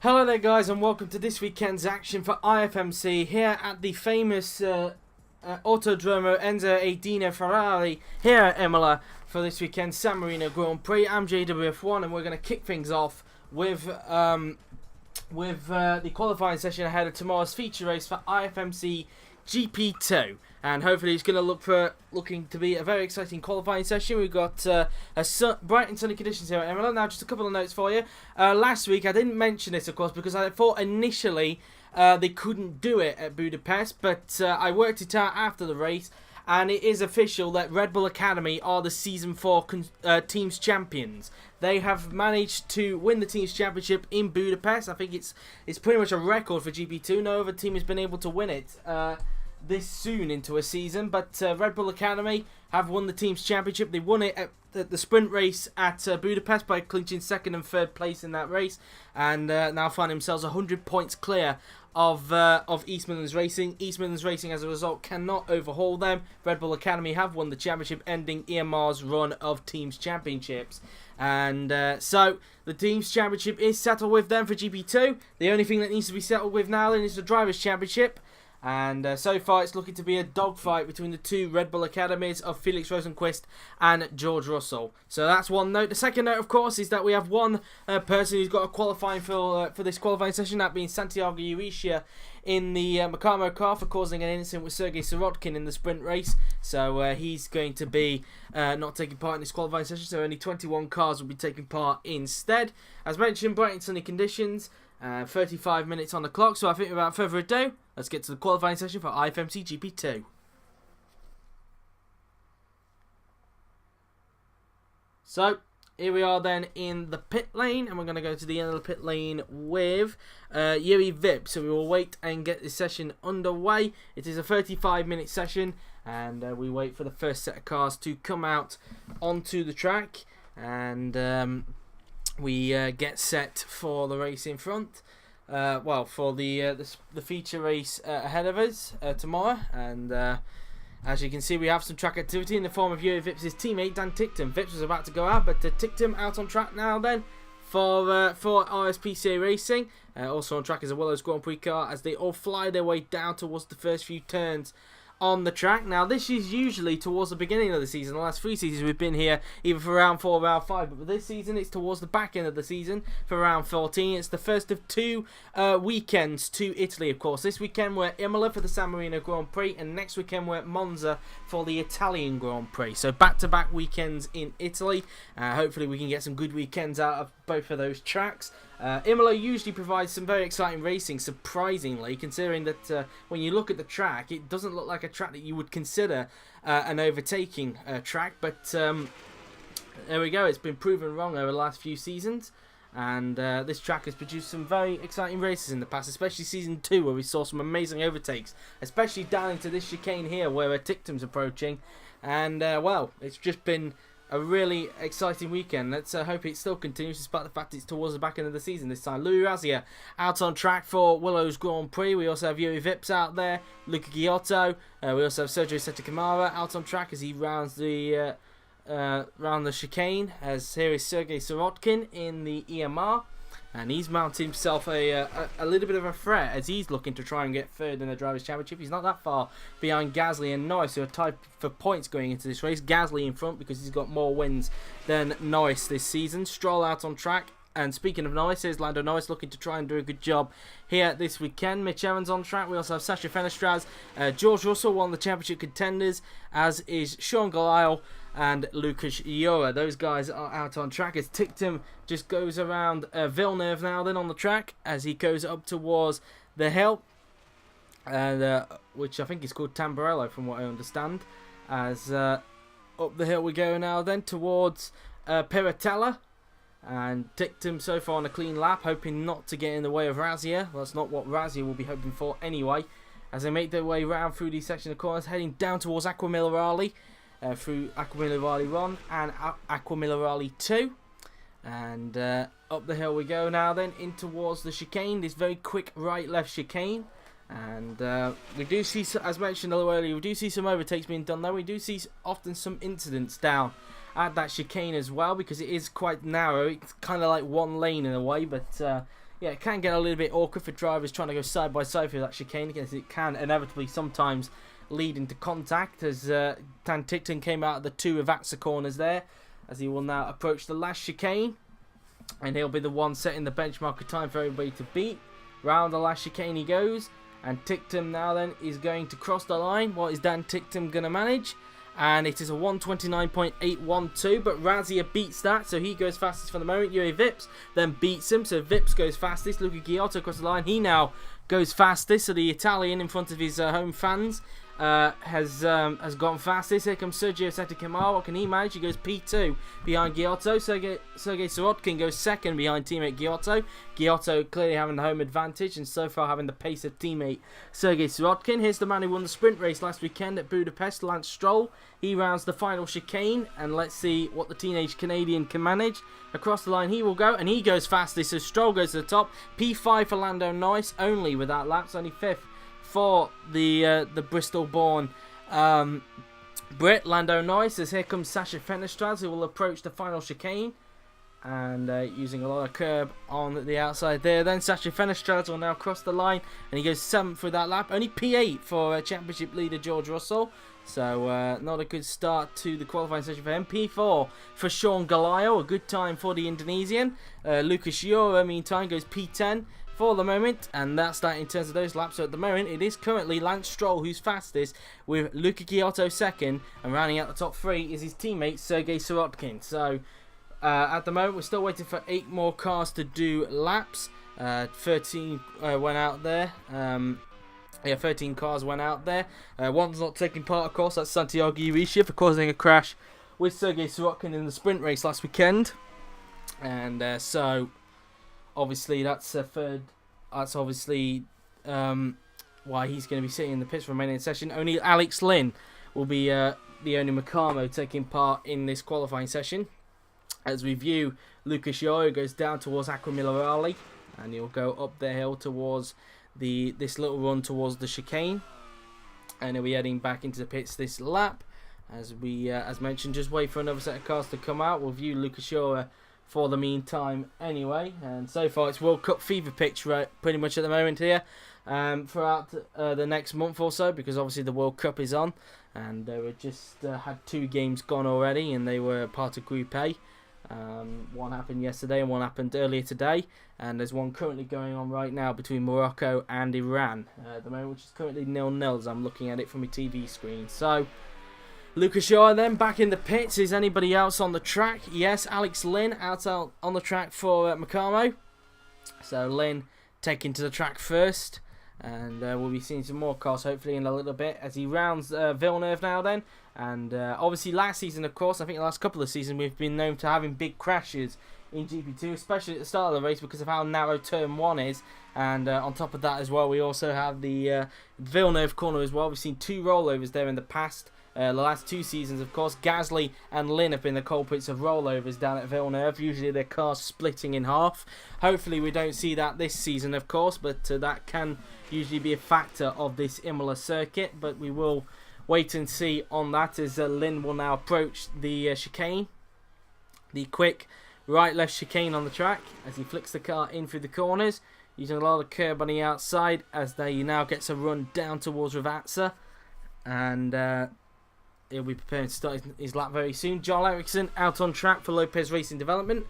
Hello there guys, and welcome to this weekend's action for IFMC here at the famous Autodromo Enzo e Dino Ferrari here at Imola for this weekend's San Marino Grand Prix. I'm JWF1 and we're going to kick things off with the qualifying session ahead of tomorrow's feature race for IFMC GP2, and hopefully it's going to looking to be a very exciting qualifying session. We've got bright and sunny conditions here at Imola. Now, just a couple of notes for you. Last week I didn't mention this, of course, because I thought initially they couldn't do it at Budapest, but I worked it out after the race, and it is official that Red Bull Academy are the Season 4 Teams Champions. They have managed to win the Teams Championship in Budapest. I think it's pretty much a record for GP2. No other team has been able to win it this soon into a season, but Red Bull Academy have won the Teams Championship. They won it at the sprint race at Budapest by clinching second and third place in that race, and now find themselves 100 points clear of East Midlands Racing. East Midlands Racing, as a result, cannot overhaul them. Red Bull Academy have won the championship, ending Imola's run of Teams Championships. And so the Teams Championship is settled with them for GP2. The only thing that needs to be settled with now then is the Drivers' Championship. And so far it's looking to be a dogfight between the two Red Bull Academies of Felix Rosenqvist and George Russell. So that's one note. The second note, of course, is that we have one person who's got a qualifying for this qualifying session, that being Santiago Uicia in the Macamo car for causing an incident with Sergei Sirotkin in the sprint race. So he's going to be not taking part in this qualifying session, so only 21 cars will be taking part instead. As mentioned, bright and sunny conditions. 35 minutes on the clock, so I think without further ado, let's get to the qualifying session for IFMC GP2. So, here we are then in the pit lane, and we're going to go to the end of the pit lane with Yuri Vip. So we will wait and get this session underway. It is a 35-minute session, and we wait for the first set of cars to come out onto the track, and we get set for the race in front. For the feature race ahead of us tomorrow, and as you can see, we have some track activity in the form of Yuri Vips' teammate Dan Ticktum. Vips was about to go out, but Ticktum out on track now then for RSPCA Racing. Also on track is a Willows Grand Prix car as they all fly their way down towards the first few turns on the track. Now, this is usually towards the beginning of the season. The last 3 seasons we've been here either for round 4 or round 5, but this season it's towards the back end of the season for round 14. It's the first of 2 weekends to Italy, of course. This weekend we're at Imola for the San Marino Grand Prix, and next weekend we're at Monza for the Italian Grand Prix. So back-to-back weekends in Italy. Hopefully we can get some good weekends out of both of those tracks. Imola usually provides some very exciting racing, surprisingly, considering that when you look at the track, it doesn't look like a track that you would consider an overtaking track, but there we go. It's been proven wrong over the last few seasons, and this track has produced some very exciting races in the past, especially season 2, where we saw some amazing overtakes, especially down into this chicane here where Ticktum's approaching, and well, it's just been a really exciting weekend. Let's hope it still continues, despite the fact it's towards the back end of the season this time. Louis Razia out on track for Willows Grand Prix. We also have Yuri Vips out there, Luca Giotto. We also have Sergio Setakamara out on track as he rounds the chicane. As here is Sergei Sirotkin in the EMR, and he's mounted himself a little bit of a threat as he's looking to try and get third in the Drivers' Championship. He's not that far behind Gasly and Norris, who are tied for points going into this race. Gasly in front because he's got more wins than Norris this season. Stroll out on track. And speaking of Norris, here's Lando Norris looking to try and do a good job here this weekend. Mitch Evans on track. We also have Sasha Fenestraz. George Russell, one of the championship contenders, as is Sean Galisle and Lucas Iora. Those guys are out on track as Ticktum just goes around Villeneuve now then on the track as he goes up towards the hill, and which I think is called Tamburello from what I understand. As up the hill we go now then towards Piratella. And Ticktum so far on a clean lap, hoping not to get in the way of Razia. Well, that's not what Razia will be hoping for anyway. As they make their way round through these section of corners, heading down towards Aqua Minerali, through Aqua Minerali 1 and Aqua Minerali 2. And up the hill we go now then, in towards the chicane, this very quick right-left chicane. And we do see, as mentioned a little earlier, we do see some overtakes being done there. We do see often some incidents down at that chicane as well, because it is quite narrow. It's kind of like one lane in a way, but yeah, it can get a little bit awkward for drivers trying to go side by side through that chicane, because it can inevitably sometimes lead into contact, as Dan Tickton came out of the 2 Rivazza corners there, as he will now approach the last chicane, and he'll be the one setting the benchmark of time for everybody to beat. Round the last chicane he goes, and Tickton now then is going to cross the line. What is Dan Tickton going to manage? And it is a 1:29.812, but Razia beats that, so he goes fastest for the moment. Yuri Vips then beats him, so Vips goes fastest. Luca Ghiotto across the line, he now goes fastest, so the Italian in front of his home fans has gone fastest. Here comes Sergio Settikemar. What can he manage? He goes P2 behind Ghiotto. Sergei Sirotkin goes second behind teammate Ghiotto. Ghiotto clearly having the home advantage, and so far having the pace of teammate Sergei Sirotkin. Here's the man who won the sprint race last weekend at Budapest, Lance Stroll. He rounds the final chicane, and let's see what the teenage Canadian can manage. Across the line he will go, and he goes fastest, so Stroll goes to the top. P5 for Lando Norris, only with that laps, only 5th for the Bristol-born Brit, Lando Norris, as here comes Sasha Fenestraz, who will approach the final chicane, and using a lot of curb on the outside there. Then Sasha Fenestraz will now cross the line, and he goes 7th through that lap. Only P8 for championship leader George Russell, so not a good start to the qualifying session for him. P4 for Sean Galayo, a good time for the Indonesian. Lucas Jura, meantime, goes P10 for the moment, and that's that in terms of those laps. So at the moment it is currently Lance Stroll who's fastest, with Luca Ghiotto second, and rounding out the top 3 is his teammate Sergei Sirotkin. So at the moment we're still waiting for 8 more cars to do laps. 13 went out there. 13 cars went out there. One's not taking part, of course, that's Santiago Irishi for causing a crash with Sergei Sirotkin in the sprint race last weekend, and so obviously that's a third. That's obviously why he's going to be sitting in the pits for the remaining session. Only Alex Lynn will be the only Macamo taking part in this qualifying session. As we view Lucas Yoyo goes down towards Aqua Minerale, and he'll go up the hill towards this little run towards the chicane, and he'll be heading back into the pits this lap. As we, as mentioned, just wait for another set of cars to come out. We'll view Lucas Yoyo for the meantime anyway, and so far it's World Cup fever pitch right pretty much at the moment here, throughout the next month or so, because obviously the World Cup is on, and they were just had 2 games gone already, and they were part of Group A. One happened yesterday and one happened earlier today, and there's one currently going on right now between Morocco and Iran at the moment, which is currently 0-0 as I'm looking at it from a TV screen. So Lucas Shaw then back in the pits. Is anybody else on the track? Yes, Alex Lynn out on the track for Macamo. So Lynn taking to the track first, and we'll be seeing some more cars hopefully in a little bit as he rounds Villeneuve now then. And obviously last season, of course, I think the last couple of seasons we've been known to having big crashes in GP2, especially at the start of the race because of how narrow turn 1 is. And on top of that as well, we also have the Villeneuve corner as well. We've seen 2 rollovers there in the past. The last 2 seasons, of course, Gasly and Lynn have been the culprits of rollovers down at Villeneuve. Usually their cars splitting in half. Hopefully we don't see that this season, of course, but that can usually be a factor of this Imola circuit. But we will wait and see on that as Lynn will now approach the chicane. The quick right-left chicane on the track as he flicks the car in through the corners, using a lot of curb on the outside as he now gets a run down towards Rivazza. And he'll be preparing to start his lap very soon. Joel Eriksson out on track for Lopez Racing Development.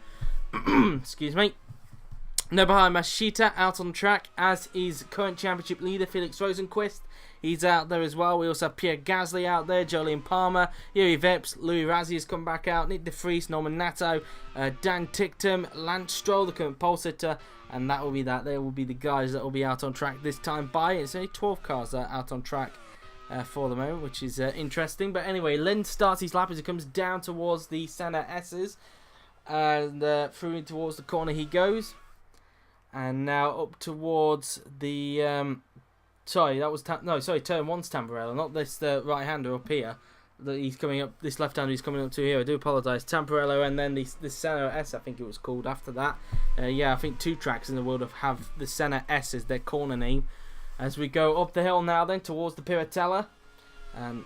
Excuse me. Nobuhiro Mashita out on track, as is current championship leader Felix Rosenquist. He's out there as well. We also have Pierre Gasly out there, Jolyon Palmer, Yuri Vips, Louis Razzie has come back out, Nick De Vries, Norman Nato, Dan Ticktum, Lance Stroll, the current pole sitter, and that will be that. They will be the guys that will be out on track this time by. It's only 12 cars that are out on track for the moment, which is interesting. But anyway, Lynn starts his lap as he comes down towards the Senna S's, and through in towards the corner he goes. And now up towards the turn 1's Tamburello, not this right hander up here that he's coming up. This left hander he's coming up to here. I do apologise. Tamburello, and then the Senna S, I think it was called after that. Yeah, I think 2 tracks in the world have the Senna S as their corner name. As we go up the hill now then towards the Piratella,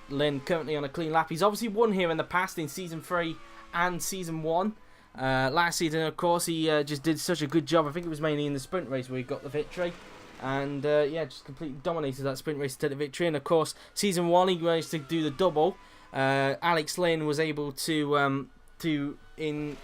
Lynn currently on a clean lap. He's obviously won here in the past in Season 3 and Season 1. Last season, of course, he just did such a good job. I think it was mainly in the sprint race where he got the victory. And yeah, just completely dominated that sprint race to take the victory. And of course, season 1 he managed to do the double. Alex Lynn was able to in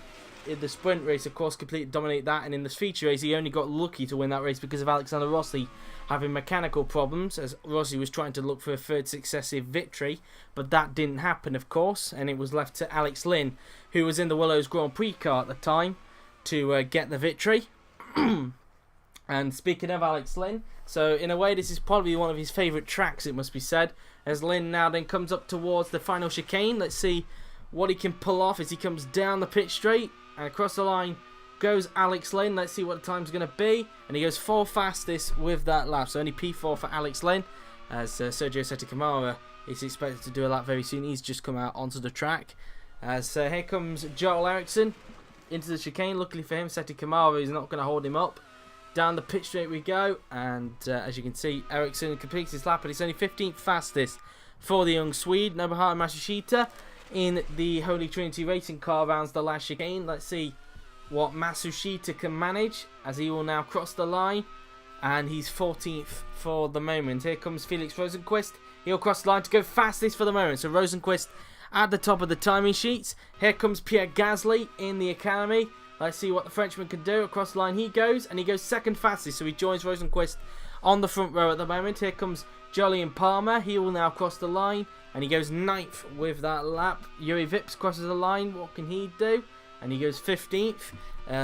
the sprint race, of course, completely dominate that. And in the feature race, he only got lucky to win that race because of Alexander Rossi having mechanical problems, as Rossi was trying to look for a third successive victory. But that didn't happen, of course, and it was left to Alex Lynn, who was in the Willows Grand Prix car at the time, to get the victory. And speaking of Alex Lynn, so in a way this is probably one of his favourite tracks, it must be said, as Lynn now then comes up towards the final chicane. Let's see what he can pull off as he comes down the pit straight, and across the line goes Alex Lynn. Let's see what the time's going to be, and he goes 4th fastest with that lap, so only P4 for Alex Lynn, as Sergio Sette is expected to do a lap very soon. He's just come out onto the track, as here comes Joel Eriksson into the chicane. Luckily for him, Sette is not going to hold him up. Down the pit straight we go, and as you can see, Eriksson completes his lap, but it's only 15th fastest for the young Swede. Nobuharu Matsushita in the Holy Trinity Racing car rounds the last chicane. Let's see what Matsushita can manage, as he will now cross the line, and he's 14th for the moment. Here comes Felix Rosenqvist. He'll cross the line to go fastest for the moment. So Rosenqvist at the top of the timing sheets. Here comes Pierre Gasly in the Academy. Let's see what the Frenchman can do. Across the line he goes, and he goes 2nd fastest, so he joins Rosenqvist on the front row at the moment. Here comes Jolyon Palmer. He will now cross the line, and he goes 9th with that lap. Yuri Vips crosses the line. What can he do? And he goes 15th.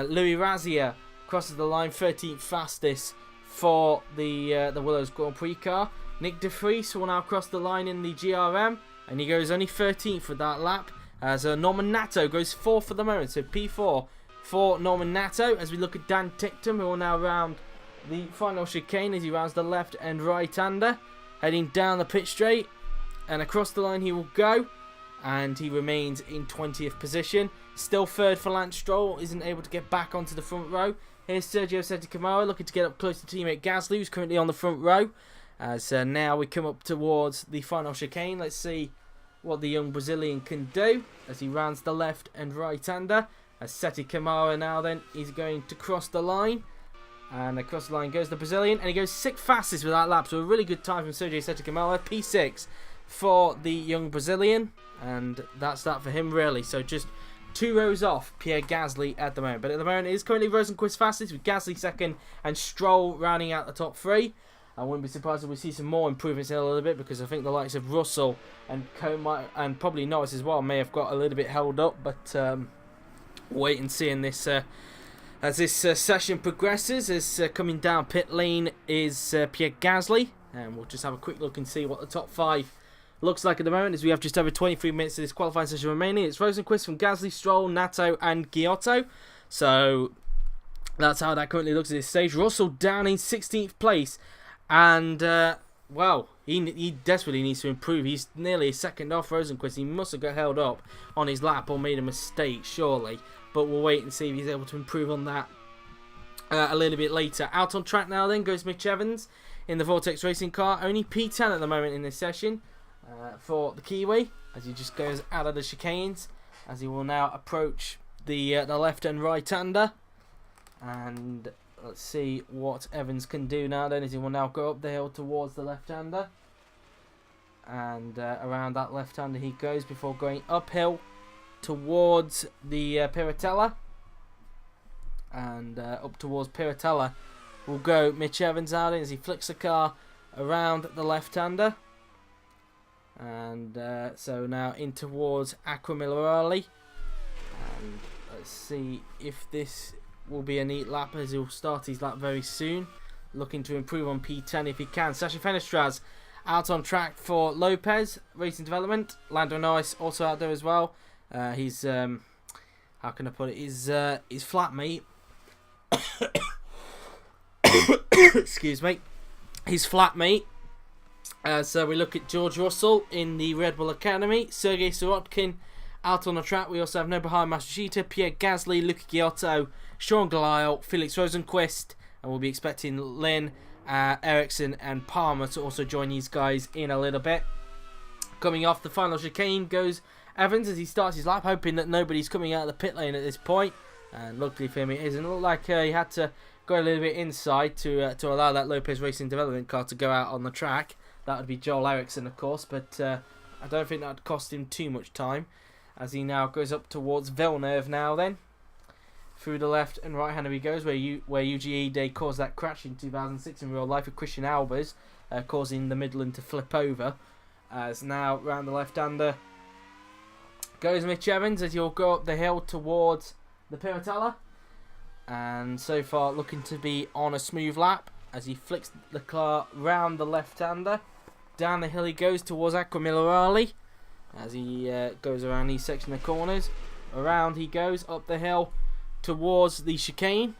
Louis Razier crosses the line, 13th fastest for the Willows Grand Prix car. Nick De Vries will now cross the line in the GRM, and he goes only 13th with that lap. As Norman Nato goes 4th for the moment, so P4 for Norman Nato. As we look at Dan Ticktum, who will now round the final chicane as he rounds the left and right hander, heading down the pit straight, and across the line he will go, and he remains in 20th position. Still 3rd for Lance Stroll, isn't able to get back onto the front row. Here's Sergio Sette looking to get up close to teammate Gasly, who's currently on the front row. As now we come up towards the final chicane. Let's see what the young Brazilian can do as he rounds the left and right hander. As Sette Câmara now then is going to cross the line, and across the line goes the Brazilian, and he goes 6th fastest with that lap, so a really good time from Sergio Sette Câmara. P6 for the young Brazilian, and that's that for him really. So just 2 rows off Pierre Gasly at the moment, but at the moment it is currently Rosenqvist fastest, with Gasly 2nd and Stroll rounding out the top 3. I wouldn't be surprised if we see some more improvements in a little bit, because I think the likes of Russell and and probably Norris as well may have got a little bit held up, but wait and see in this as this session progresses. As coming down pit lane is Pierre Gasly, and we'll just have a quick look and see what the top 5 looks like at the moment, as we have just over 23 minutes of this qualifying session remaining. It's Rosenqvist from Gasly, Stroll, Nato and Giotto. So that's how that currently looks at this stage. Russell down in 16th place, and well, he desperately needs to improve. He's nearly a second off Rosenqvist. He must have got held up on his lap or made a mistake, surely. But we'll wait and see if he's able to improve on that a little bit later. Out on track now then goes Mitch Evans in the Vortex Racing car. Only P10 at the moment in this session for the Kiwi, as he just goes out of the chicanes, as he will now approach the left and right hander. And let's see what Evans can do now then, as he will now go up the hill towards the left hander, and around that left hander he goes before going uphill towards the Piratella, and up towards Piratella will go Mitch Evans out as he flicks the car around the left hander, and so now in towards Aquamilarali, and let's see if this will be a neat lap, as he'll start his lap very soon, looking to improve on P10 if he can. Sasha Fenestraz out on track for Lopez Racing Development. Lando Norris also out there as well. He's how can I put it? His flatmate. Excuse me. His flatmate. So we look at George Russell in the Red Bull Academy. Sergei Sirotkin out on the track. We also have Nobuharu Matsushita, Pierre Gasly, Luca Giotto, Sean Glisle, Felix Rosenqvist, and we'll be expecting Lynn, Eriksson and Palmer to also join these guys in a little bit. Coming off the final chicane goes Evans as he starts his lap, hoping that nobody's coming out of the pit lane at this point. And luckily for him it isn't. It looked like he had to go a little bit inside to allow that Lopez Racing development car to go out on the track. That would be Joel Eriksson, of course, but I don't think that would cost him too much time, as he now goes up towards Villeneuve now then. Through the left and right hand he goes, where UGE Day caused that crash in 2006 in real life with Christian Albers, causing the Midland to flip over. As now round the left-hander goes Mitch Evans, as he'll go up the hill towards the Piratella. And so far looking to be on a smooth lap, as he flicks the car round the left-hander. Down the hill he goes towards Aquaminerale, as he goes around these section of corners. Around he goes up the hill towards the chicane,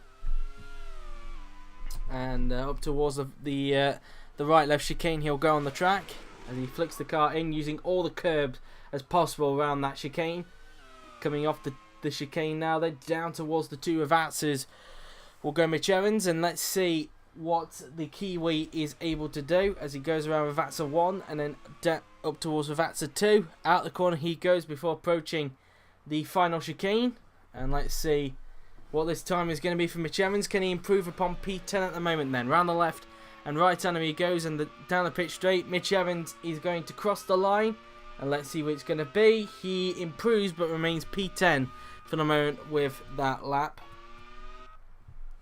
and up towards the right-left chicane he'll go on the track, as he flicks the car in using all the curbs as possible around that chicane. Coming off the chicane now, then down towards the two Ravazzas will go Mitch Evans, and let's see what the Kiwi is able to do as he goes around Ravazza 1 and then up towards Ravazza 2. Out the corner he goes before approaching the final chicane, and let's see what this time is going to be for Mitch Evans. Can he improve upon P10 at the moment then? Round the left and right hand he goes, and down the pitch straight Mitch Evans is going to cross the line, and let's see what it's going to be. He improves but remains P10 for the moment with that lap.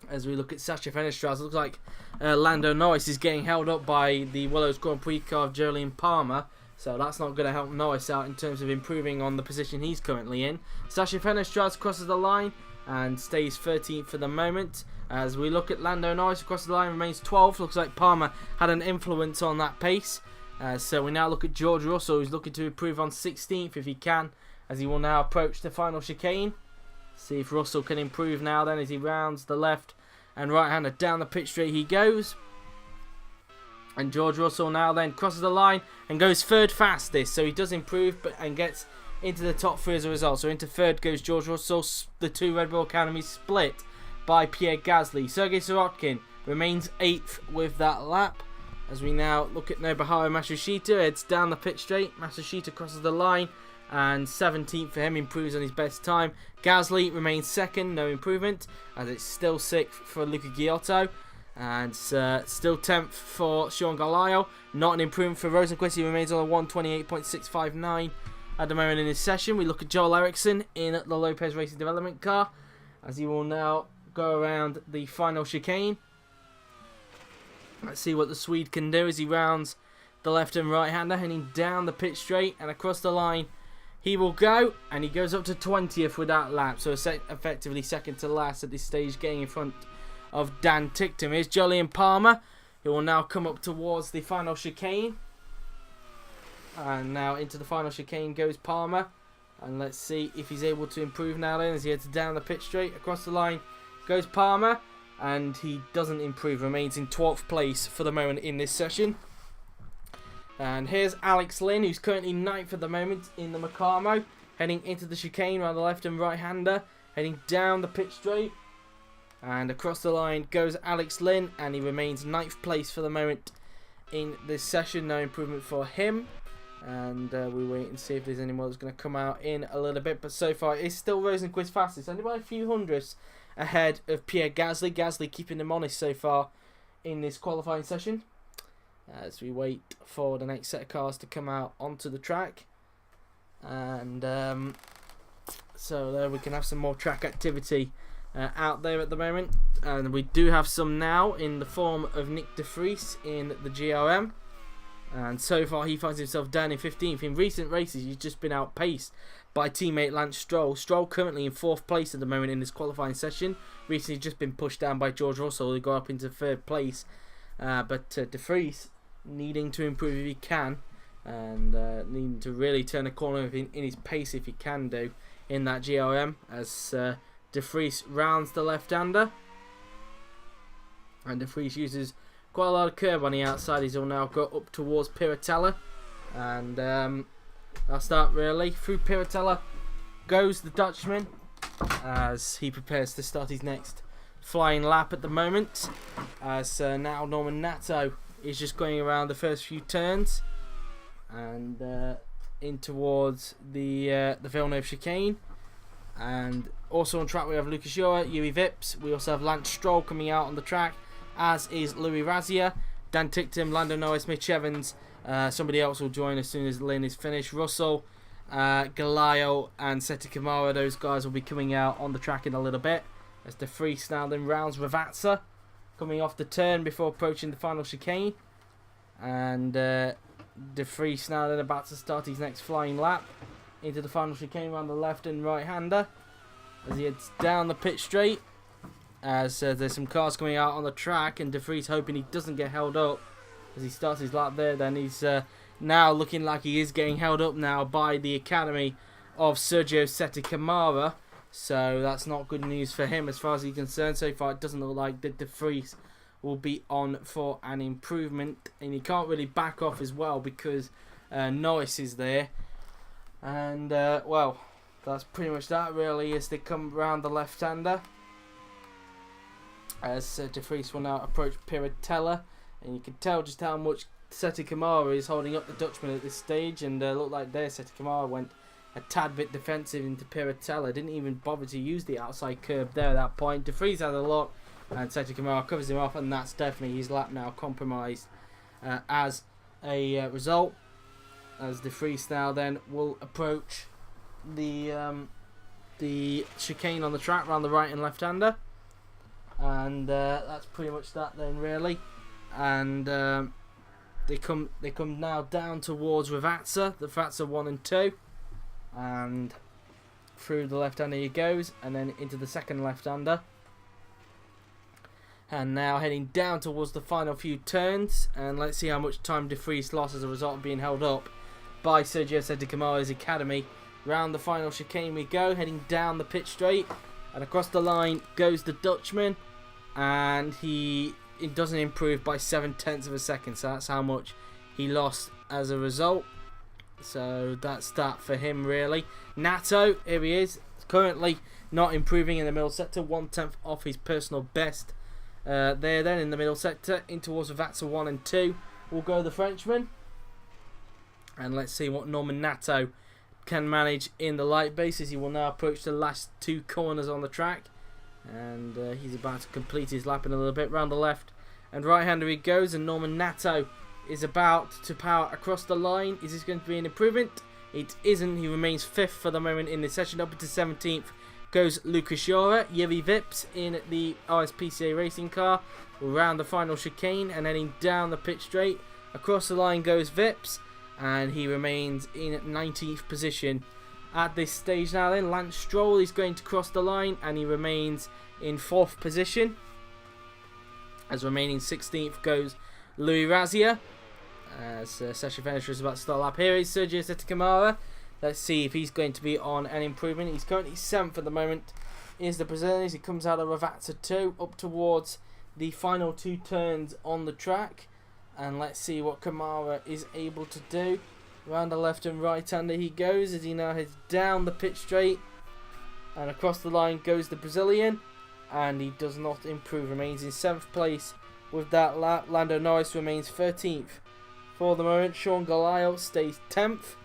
As we look at Sasha Fenestras, it looks like Lando Norris is getting held up by the Willows Grand Prix car of Jolyon Palmer, so that's not going to help Norris out in terms of improving on the position he's currently in. Sasha Fenestras crosses the line and stays 13th for the moment. As we look at Lando Norris across the line, remains 12th. Looks like Palmer had an influence on that pace. So we now look at George Russell, who's looking to improve on 16th if he can, as he will now approach the final chicane. See if Russell can improve now then, as he rounds the left and right-hander down the pit straight he goes. And George Russell now then crosses the line and goes third fastest, so he does improve and gets into the top three as a result. So into third goes George Russell. The two Red Bull Academies split by Pierre Gasly. Sergei Sirotkin remains 8th with that lap. As we now look at Nobuharu Matsushita, heads down the pit straight. Matsushita crosses the line and 17th for him, improves on his best time. Gasly remains 2nd, no improvement, as it's still 6th for Luca Giotto. And still 10th for Sean Carlisle, not an improvement for Rosenquist. He remains on a 128.659 at the moment in his session. We look at Joel Eriksson in the Lopez Racing Development car, as he will now go around the final chicane. Let's see what the Swede can do as he rounds the left and right hander, heading down the pit straight and across the line he will go, and he goes up to 20th with that lap, so effectively second to last at this stage, getting in front of Dan Ticktum. Here's Jolyon Palmer, who will now come up towards the final chicane. And now into the final chicane goes Palmer, and let's see if he's able to improve now then, as he heads down the pit straight. Across the line goes Palmer, and he doesn't improve, remains in 12th place for the moment in this session. And here's Alex Lynn, who's currently 9th at the moment in the Macamo, heading into the chicane around the left and right hander, heading down the pit straight. And across the line goes Alex Lynn, and he remains 9th place for the moment in this session. No improvement for him. And we wait and see if there's any more that's going to come out in a little bit. But so far, it's still Rosenquist fastest, only by a few hundredths ahead of Pierre Gasly. Gasly keeping him honest so far in this qualifying session, as we wait for the next set of cars to come out onto the track. And so there we can have some more track activity out there at the moment, and we do have some now in the form of Nick de Vries in the GRM, and so far he finds himself down in 15th. In recent races he's just been outpaced by teammate Lance Stroll. Stroll currently in 4th place at the moment in this qualifying session, recently just been pushed down by George Russell, who got up into 3rd place, but de Vries needing to improve if he can, and needing to really turn a corner in his pace if he can do in that GRM, as de Vries rounds the left-hander, and de Vries uses quite a lot of curb on the outside. He'll now go up towards Piratella, and I'll start really through Piratella goes the Dutchman, as he prepares to start his next flying lap at the moment, as now Norman Nato is just going around the first few turns, and in towards the Villeneuve chicane. And also on track we have Lucas Jura, Yuri Vips. We also have Lance Stroll coming out on the track, as is Louis Razia, Dan Ticktum, Lando Norris, Mitch Evans. Somebody else will join as soon as Lynn is finished. Russell, Galayo and Seti Kamara, those guys will be coming out on the track in a little bit. As De Vries now then rounds Ravazza, coming off the turn before approaching the final chicane. And De Vries now then about to start his next flying lap into the final chicane around the left and right hander as he heads down the pit straight. As there's some cars coming out on the track, and De Vries hoping he doesn't get held up as he starts his lap there. Then he's now looking like he is getting held up now by the academy of Sergio Seti Kamara. So that's not good news for him as far as he's concerned. So far it doesn't look like that De Vries will be on for an improvement, and he can't really back off as well because Norris is there. And well, that's pretty much that really as they come round the left-hander. As De Vries will now approach Piratella, and you can tell just how much Seti Kamara is holding up the Dutchman at this stage. And looked like there Seti Kamara went a tad bit defensive into Piratella, didn't even bother to use the outside curb there at that point. De Vries had a lot, and Seti Kamara covers him off, and that's definitely his lap now compromised as a result. As De Vries now then will approach the chicane on the track around the right and left-hander. And that's pretty much that then really. And they come now down towards Ravazza, the Ravazza 1 and 2. And through the left-hander he goes, and then into the second left-hander. And now heading down towards the final few turns. And let's see how much time De Vries lost as a result of being held up by Sergio Seti Kamara's academy. Round the final chicane we go, heading down the pit straight. And across the line goes the Dutchman. And it doesn't improve by 0.7 of a second. So that's how much he lost as a result. So that's that for him really. Nato, here he is. Currently not improving in the middle sector. 1/10 off his personal best. There then in the middle sector. In towards Ravazza 1 and 2. Will go the Frenchman. And let's see what Norman Nato can manage in the light base as he will now approach the last two corners on the track. And he's about to complete his lap in a little bit. Round the left and right-hander he goes, and Norman Nato is about to power across the line. Is this going to be an improvement? It isn't. He remains 5th for the moment in the session. Up to 17th goes Lucas Jura. Yuri Vips in the RSPCA racing car will round the final chicane and heading down the pit straight. Across the line goes Vips, and he remains in 19th position at this stage now then. Lance Stroll is going to cross the line, and he remains in 4th position. As remaining 16th goes Louis Razia. As session finisher is about to start lap. Here is Sergio Seti Kamara. Let's see if he's going to be on an improvement. He's currently 7th at the moment. Is the Brazilian as he comes out of Ravazza 2 up towards the final two turns on the track. And let's see what Kamara is able to do. Round the left and right-hander he goes as he now heads down the pit straight. And across the line goes the Brazilian. And he does not improve. Remains in 7th place with that lap. Lando Norris remains 13th for the moment. Sean Galayo stays 10th.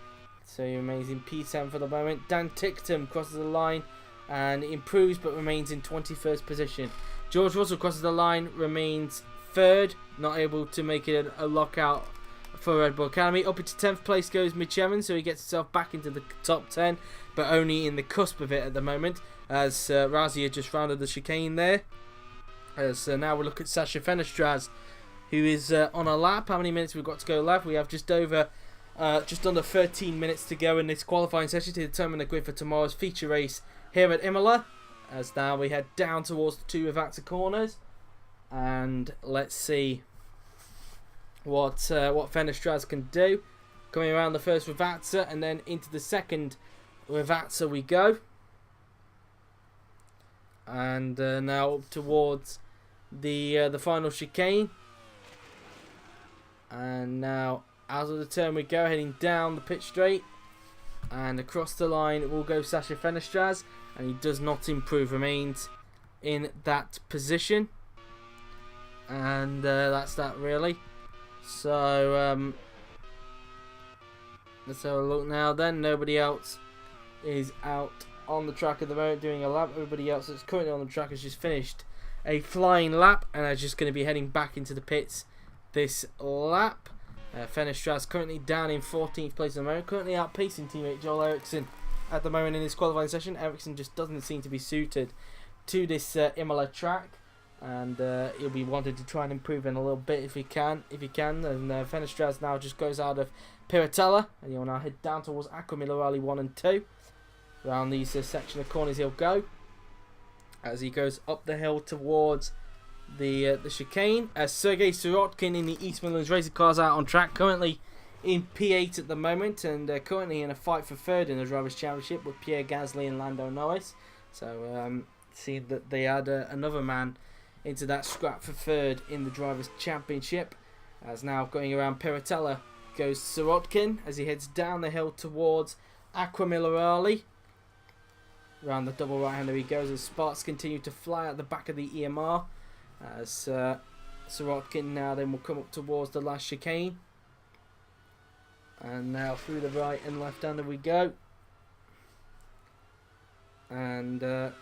So he remains in P10 for the moment. Dan Ticktum crosses the line and improves but remains in 21st position. George Russell crosses the line, remains 3rd. Not able to make it a lockout for Red Bull Academy. Up into 10th place goes Mitch Evans, so he gets himself back into the top 10, but only in the cusp of it at the moment, as Razia just rounded the chicane there. As now we look at Sasha Fenestraz, who is on a lap. How many minutes we've got to go left? We have just under 13 minutes to go in this qualifying session to determine the grid for tomorrow's feature race here at Imola. As now we head down towards the two Ravazza corners, and let's see what Fenestraz can do. Coming around the first Ravazza and then into the second Ravazza we go. And now up towards the final chicane. And now out of the turn we go, heading down the pit straight. And across the line will go Sasha Fenestraz. And he does not improve, remains in that position. And that's that really. So Let's have a look now then. Nobody else is out on the track at the moment doing a lap. Everybody else that's currently on the track has just finished a flying lap and are just going to be heading back into the pits this lap. Fenestras currently down in 14th place at the moment, currently outpacing teammate Joel Eriksson at the moment in this qualifying session. Eriksson just doesn't seem to be suited to this Imola track, and he'll be wanting to try and improve in a little bit if he can. And Fenestras now just goes out of Piratella, and he'll now head down towards Aquamilla Rally 1 and 2. Around these section of corners he'll go as he goes up the hill towards the chicane. Sergei Sirotkin in the East Midlands Racing Cars out on track, currently in P8 at the moment, and currently in a fight for third in the Drivers' Championship with Pierre Gasly and Lando Norris. So seeing that they add another man into that scrap for third in the Drivers' Championship. As now going around Piratella goes Sirotkin as he heads down the hill towards Aquamilla Rally. Around the double right-hander he goes as sparks continue to fly at the back of the EMR. As Sirotkin now then will come up towards the last chicane. And now through the right and left-hander we go. And down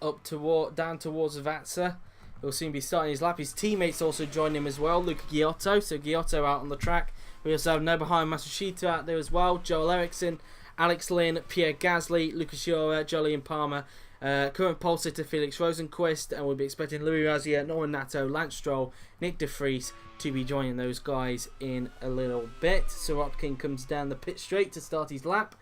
towards Vatsa. He'll soon be starting his lap. His teammates also join him as well. Luca Giotto. So Giotto out on the track. We also have Nobuhiro Matsushita out there as well. Joel Eriksson, Alex Lynn, Pierre Gasly, Lucas Jura, Jolyon Palmer, current pole sitter Felix Rosenquist, and we'll be expecting Louis Razier, Norman Nato, Lance Stroll, Nick De Vries to be joining those guys in a little bit. Sirotkin comes down the pit straight to start his lap,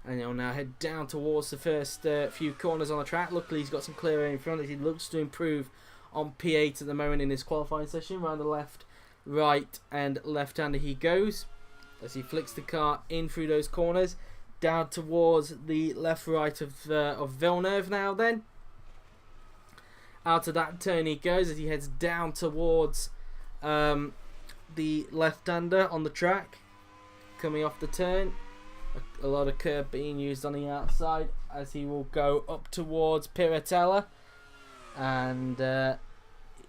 and he'll now head down towards the first few corners on the track. Luckily he's got some clear air in front as he looks to improve on P8 at the moment in this qualifying session. Around the left, right and left-hander he goes as he flicks the car in through those corners. Down towards the left-right of Villeneuve now then. Out of that turn he goes as he heads down towards the left-hander on the track. Coming off the turn. A lot of curb being used on the outside as he will go up towards Piratella. And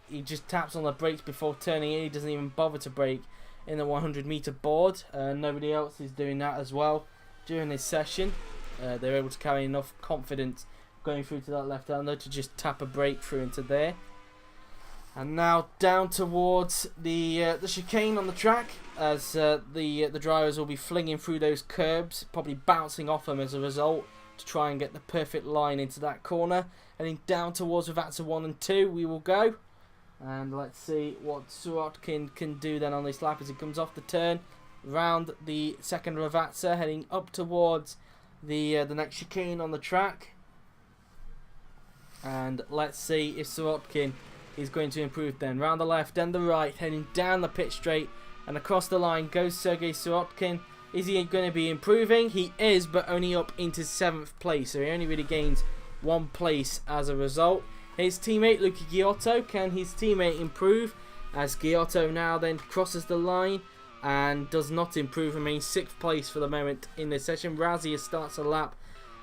he just taps on the brakes before turning in. He doesn't even bother to brake in the 100-meter board. Nobody else is doing that as well. During this session, they're able to carry enough confidence going through to that left-hander to just tap a brake through into there. And now down towards the chicane on the track, as the drivers will be flinging through those curbs, probably bouncing off them as a result to try and get the perfect line into that corner. Heading down towards Vatsa 1 and 2, we will go. And let's see what Sirotkin can do then on this lap as he comes off the turn. Round the second Ravazza, heading up towards the next chicane on the track. And let's see if Sirotkin is going to improve then. Round the left and the right, heading down the pit straight and across the line goes Sergei Sirotkin. Is he going to be improving? He is, but only up into 7th place, so he only really gains 1 place as a result. His teammate Luca Giotto, can his teammate improve? As Giotto now then crosses the line and does not improve, remains 6th place for the moment in this session. Razier starts his lap.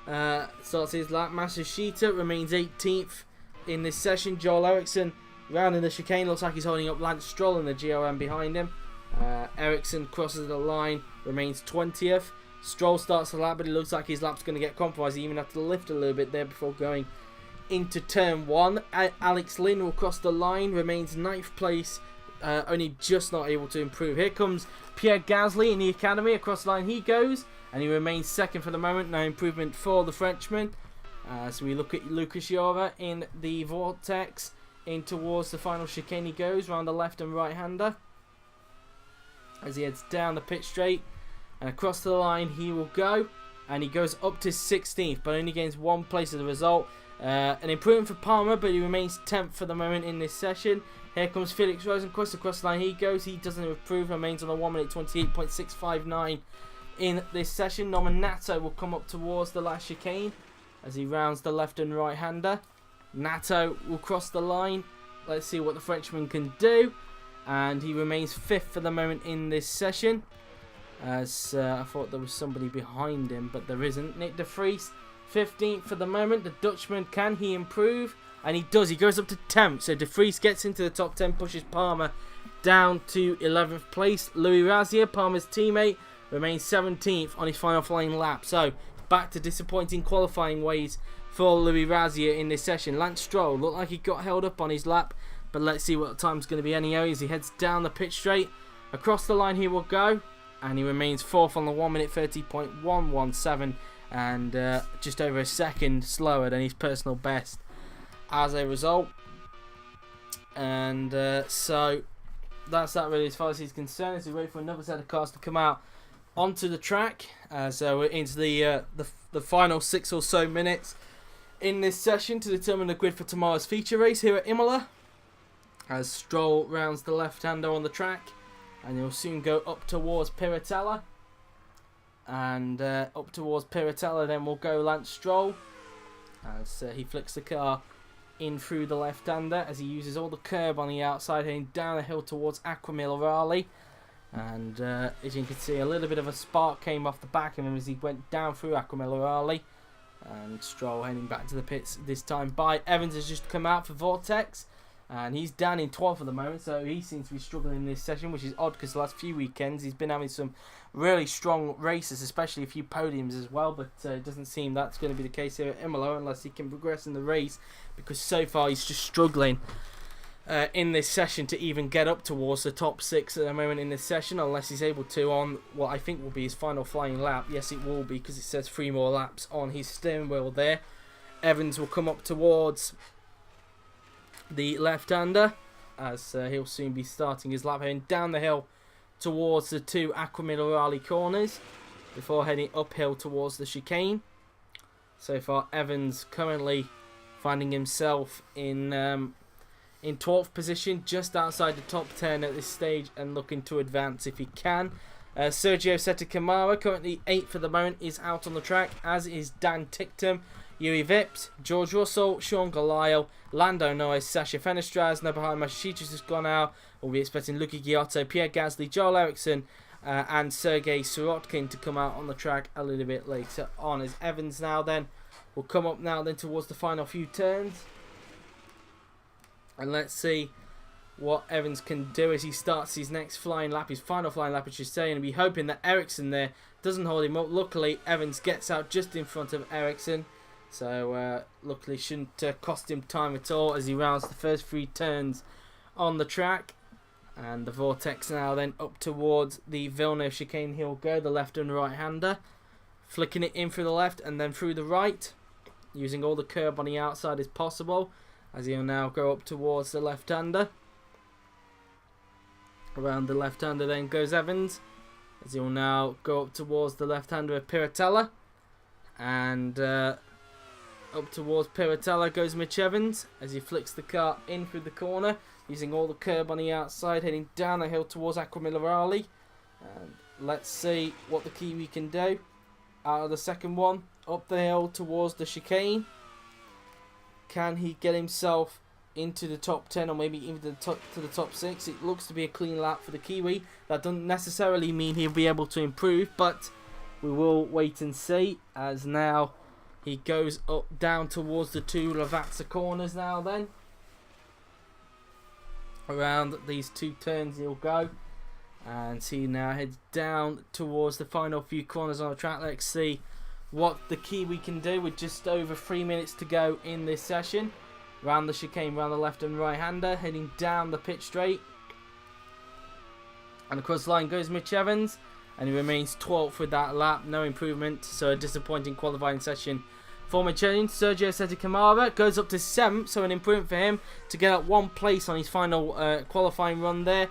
Matsushita remains 18th in this session. Joel Eriksson rounding the chicane, looks like he's holding up Lance Stroll in the GRM behind him. Eriksson crosses the line, remains 20th. Stroll starts the lap, but it looks like his lap's going to get compromised. He even have to lift a little bit there before going into turn 1. Alex Lynn will cross the line, remains 9th place. Only just not able to improve. Here comes Pierre Gasly in the academy. Across the line he goes, and he remains 2nd for the moment. No improvement for the Frenchman. So we look at Lucas Jura in the vortex. In towards the final chicane he goes, round the left and right-hander. As he heads down the pit straight. And across the line he will go. And he goes up to 16th, but only gains 1 place as a result. An improvement for Palmer, but he remains 10th for the moment in this session. Here comes Felix Rosenquist. Across the line he goes. He doesn't improve. Remains on a 1 minute 28.659 in this session. Norman Nato will come up towards the last chicane as he rounds the left and right hander. Nato will cross the line. Let's see what the Frenchman can do. And he remains 5th for the moment in this session. As I thought there was somebody behind him, but there isn't. Nick De Vries 15th for the moment. The Dutchman, can he improve? And he does. He goes up to 10th. So De Vries gets into the top 10, pushes Palmer down to 11th place. Louis Razier, Palmer's teammate, remains 17th on his final flying lap. So back to disappointing qualifying ways for Louis Razier in this session. Lance Stroll looked like he got held up on his lap, but let's see what the time's going to be anyway as he heads down the pit straight. Across the line he will go, and he remains 4th on the 1 minute 30.117, and just over a second slower than his personal best as a result. And so that's that really as far as he's concerned, as we wait for another set of cars to come out onto the track. So we're into the final 6 or so minutes in this session to determine the grid for tomorrow's feature race here at Imola, as Stroll rounds the left-hander on the track, and he'll soon go up towards Piratella, and up towards Piratella then will go Lance Stroll as he flicks the car in through the left-hander as he uses all the curb on the outside, heading down the hill towards Aquamillerali. And as you can see, a little bit of a spark came off the back of him as he went down through Aquamillerali. And Stroll heading back to the pits this time by Evans has just come out for Vortex, and he's down in 12th at the moment, so he seems to be struggling in this session, which is odd because the last few weekends he's been having some really strong races, especially a few podiums as well, but it doesn't seem that's going to be the case here at Imola unless he can progress in the race, because so far he's just struggling in this session to even get up towards the top 6 at the moment in this session, unless he's able to on what I think will be his final flying lap. Yes, it will be, because it says 3 more laps on his steering wheel there. Evans will come up towards the left-hander as he'll soon be starting his lap, heading down the hill towards the 2 Aquamillerali corners before heading uphill towards the chicane. So far Evans currently finding himself in 12th position, just outside the top 10 at this stage, and looking to advance if he can. Sergio Seta-Camara, currently 8th at the moment, is out on the track, as is Dan Ticktum, Yuri Vips, George Russell, Sean Galayo, Lando Norris, Sasha Fenestraz, Nobuhiro Massachusetts has gone out. We'll be expecting Luki Giotto, Pierre Gasly, Joel Eriksson, and Sergei Sirotkin to come out on the track a little bit later on, as Evans now then will come up now then towards the final few turns. And let's see what Evans can do as he starts his next flying lap, his final flying lap, I should say, and be hoping that Ericsson there doesn't hold him up. Luckily, Evans gets out just in front of Ericsson, so luckily shouldn't cost him time at all as he rounds the first 3 turns on the track. And the Vortex now then up towards the Villeneuve chicane. He'll go, the left and right hander, flicking it in through the left and then through the right, using all the curb on the outside as possible, as he'll now go up towards the left-hander. Around the left-hander then goes Evans, as he'll now go up towards the left-hander of Piratella. And up towards Piratella goes Mitch Evans, as he flicks the car in through the corner, using all the curb on the outside, heading down the hill towards Aquamillerali. And let's see what the Kiwi can do out of the second one. Up the hill towards the chicane. Can he get himself into the top 10 or maybe even to the top 6? It looks to be a clean lap for the Kiwi. That doesn't necessarily mean he'll be able to improve, but we will wait and see, as now he goes up down towards the 2 Lavazza corners now then. Around these 2 turns he'll go, and he now heads down towards the final few corners on the track. Let's see what the Kiwi can do with just over 3 minutes to go in this session. Round the chicane, round the left and right hander, heading down the pit straight. And across the line goes Mitch Evans, and he remains 12th with that lap. No improvement, so a disappointing qualifying session for Mitch Evans. Sergio Seta-Camara goes up to 7th, so an improvement for him to get up 1 place on his final qualifying run there.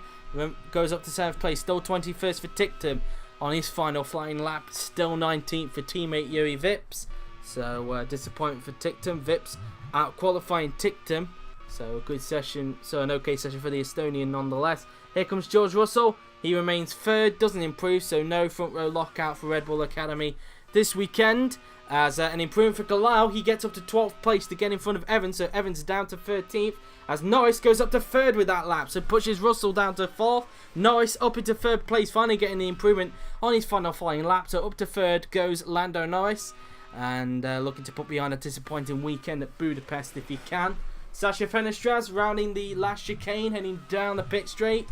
Goes up to 7th place, still 21st for Ticktum on his final flying lap, still 19th for teammate Yuri Vips. So disappointment for Ticktum. Vips out qualifying Ticktum, so a good session, so an okay session for the Estonian nonetheless. Here comes George Russell, he remains 3rd, doesn't improve, so no front row lockout for Red Bull Academy this weekend. As an improvement for Galau, he gets up to 12th place to get in front of Evans, so Evans is down to 13th, as Norris goes up to 3rd with that lap, so pushes Russell down to 4th. Norris up into 3rd place, finally getting the improvement on his final flying lap, so up to 3rd goes Lando Norris, and looking to put behind a disappointing weekend at Budapest if he can. Sasha Fenestraz rounding the last chicane, heading down the pit straight,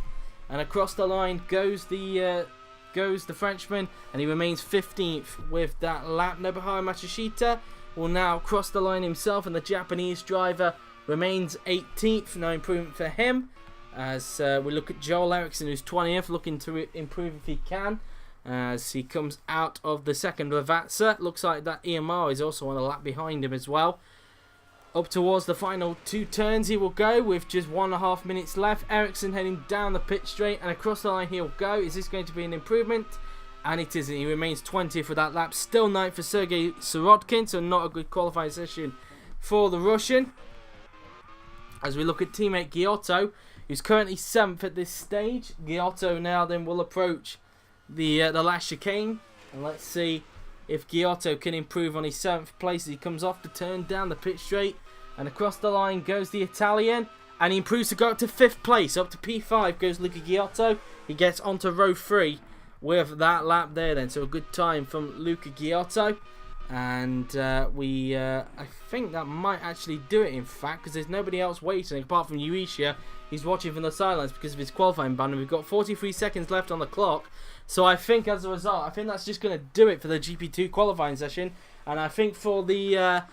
and across the line goes the Frenchman, and he remains 15th with that lap. Nobuharu Matsushita will now cross the line himself, and the Japanese driver remains 18th. No improvement for him, as we look at Joel Eriksson, who's 20th, looking to improve if he can, as he comes out of the second Lavazza. Looks like that EMR is also on a lap behind him as well. Up towards the final 2 turns he will go with just 1.5 minutes left. Eriksson heading down the pit straight, and across the line he'll go. Is this going to be an improvement? And it isn't. He remains 20th for that lap. Still 9th for Sergei Sirotkin, so not a good qualifying session for the Russian. As we look at teammate Giotto, who's currently 7th at this stage. Giotto now then will approach the last chicane, and let's see if Giotto can improve on his 7th place as he comes off the turn down the pit straight, and across the line goes the Italian, and he improves to go up to 5th place. Up to P5 goes Luca Giotto. He gets onto row 3 with that lap there then, so a good time from Luca Giotto. And I think that might actually do it, in fact, because there's nobody else waiting apart from Uesha. He's watching from the sidelines because of his qualifying ban, and we've got 43 seconds left on the clock. So I think as a result, I think that's just going to do it for the GP2 qualifying session. And I think for the I'm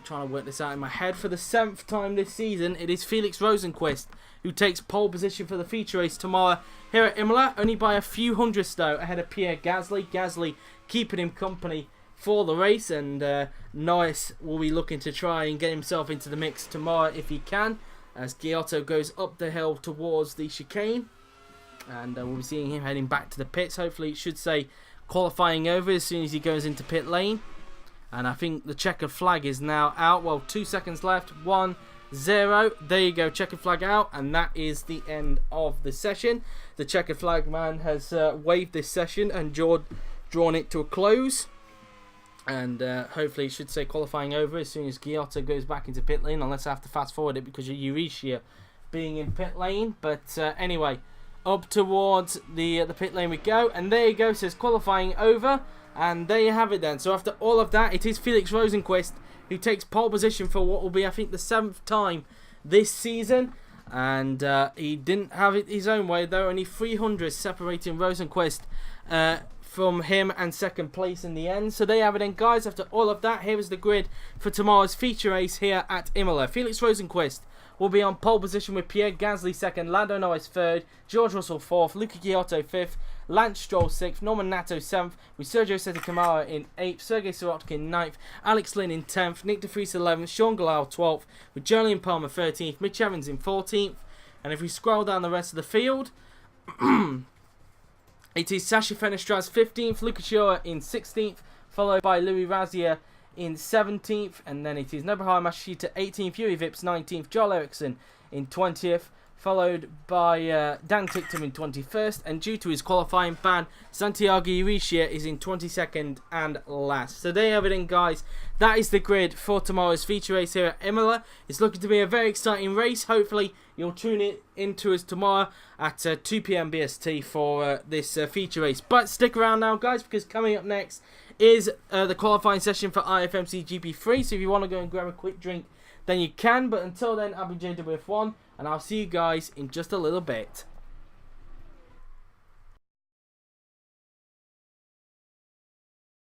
trying to work this out in my head, for the 7th time this season, it is Felix Rosenqvist who takes pole position for the feature race tomorrow here at Imola, only by a few hundredths though ahead of Pierre Gasly. Gasly keeping him company for the race, and Norris will be looking to try and get himself into the mix tomorrow if he can, as Giotto goes up the hill towards the chicane, and we'll be seeing him heading back to the pits. Hopefully it should say qualifying over as soon as he goes into pit lane. And I think the checkered flag is now out. Well, 2 seconds left. 1-0. There you go, checkered flag out, and that is the end of the session. The checkered flag man has waved this session and drawn it to a close. And hopefully it should say qualifying over as soon as Giotto goes back into pit lane, unless I have to fast forward it because of Uesha being in pit lane. But anyway, up towards the pit lane we go, and there you go, says qualifying over. And there you have it then. So after all of that, it is Felix Rosenqvist who takes pole position for what will be, I think, the 7th time this season. And he didn't have it his own way, though. Only 300 separating Rosenqvist from him and 2nd place in the end. So there you have it then, guys. After all of that, here is the grid for tomorrow's feature race here at Imola. Felix Rosenqvist will be on pole position with Pierre Gasly 2nd, Lando Norris 3rd, George Russell 4th, Luca Giotto 5th, Lance Stroll 6th, Norman Nato 7th, with Sergio Sette Camara in 8th, Sergei Sirotkin 9th, Alex Lynn in 10th, Nick De Vries 11th, Sean Galal 12th, with Julian Palmer 13th, Mitch Evans in 14th. And if we scroll down the rest of the field, it is Sasha Fenestraz 15th, Luca Chiora in 16th, followed by Louis Razier in 17th, and then it is Nobuharu Matsushita 18th, Yuri Vips 19th, Joel Eriksson in 20th, followed by Dan Ticktum in 21st, and due to his qualifying ban, Santiago Uesha is in 22nd and last. So there you have it then, guys. That is the grid for tomorrow's feature race here at Imola. It's looking to be a very exciting race. Hopefully you'll tune it into us tomorrow at 2 PM BST for this feature race. But stick around now, guys, because coming up next is the qualifying session for IFMC GP3. So if you want to go and grab a quick drink, then you can. But until then, I'll be JWF1, and I'll see you guys in just a little bit.